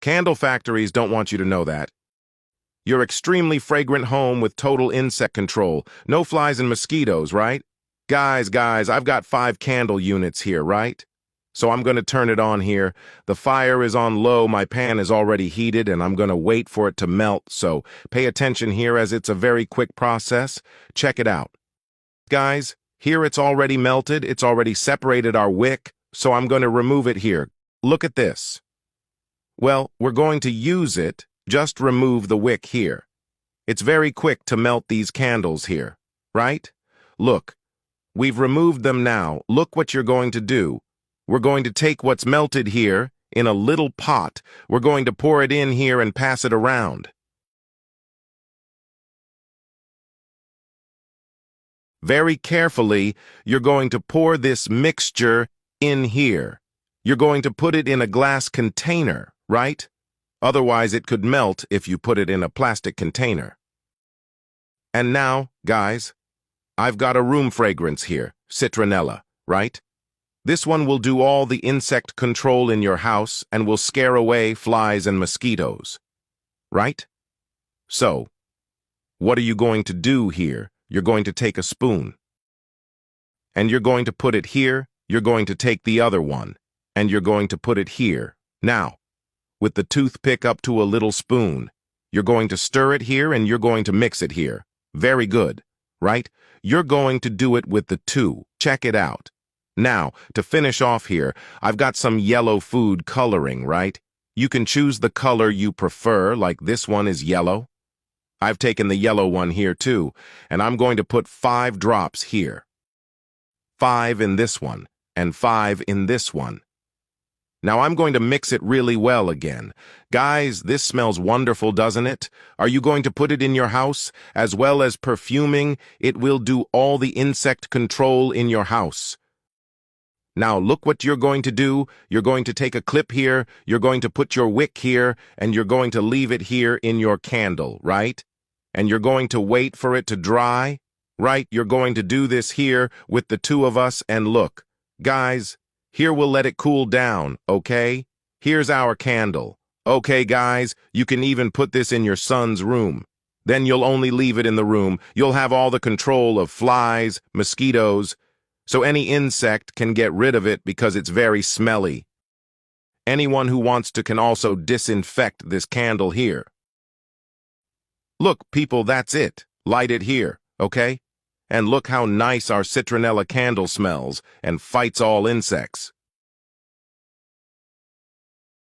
Candle factories don't want you to know that. Your extremely fragrant home with total insect control. No flies and mosquitoes, right? Guys, I've got 5 candle units here, right? So I'm going to turn it on here. The fire is on low, my pan is already heated, and I'm going to wait for it to melt, so pay attention here as it's a very quick process. Check it out. Guys, here it's already melted, it's already separated our wick, so I'm going to remove it here. Look at this. Well, we're going to use it, just remove the wick here. It's very quick to melt these candles here, right? Look, we've removed them now. Look what you're going to do. We're going to take what's melted here in a little pot. We're going to pour it in here and pass it around. Very carefully, you're going to pour this mixture in here. You're going to put it in a glass container, right? Otherwise, it could melt if you put it in a plastic container. And now, guys, I've got a room fragrance here, citronella, right? This one will do all the insect control in your house and will scare away flies and mosquitoes, right? So, what are you going to do here? You're going to take a spoon, and you're going to put it here. You're going to take the other one, and you're going to put it here. Now, with the toothpick up to a little spoon, you're going to stir it here and you're going to mix it here. Very good, right? You're going to do it with the 2. Check it out. Now, to finish off here, I've got some yellow food coloring, right? You can choose the color you prefer, like this one is yellow. I've taken the yellow one here too, and I'm going to put 5 drops here. 5 in this one, and 5 in this one. Now I'm going to mix it really well again. Guys, this smells wonderful, doesn't it? Are you going to put it in your house? As well as perfuming, it will do all the insect control in your house. Now look what you're going to do. You're going to take a clip here, you're going to put your wick here, and you're going to leave it here in your candle, right? And you're going to wait for it to dry, right? You're going to do this here with the 2 of us, and look, guys, here we'll let it cool down, okay? Here's our candle. Okay, guys, you can even put this in your son's room. Then you'll only leave it in the room. You'll have all the control of flies, mosquitoes, so any insect can get rid of it because it's very smelly. Anyone who wants to can also disinfect this candle here. Look, people, that's it. Light it here, okay? And look how nice our citronella candle smells and fights all insects.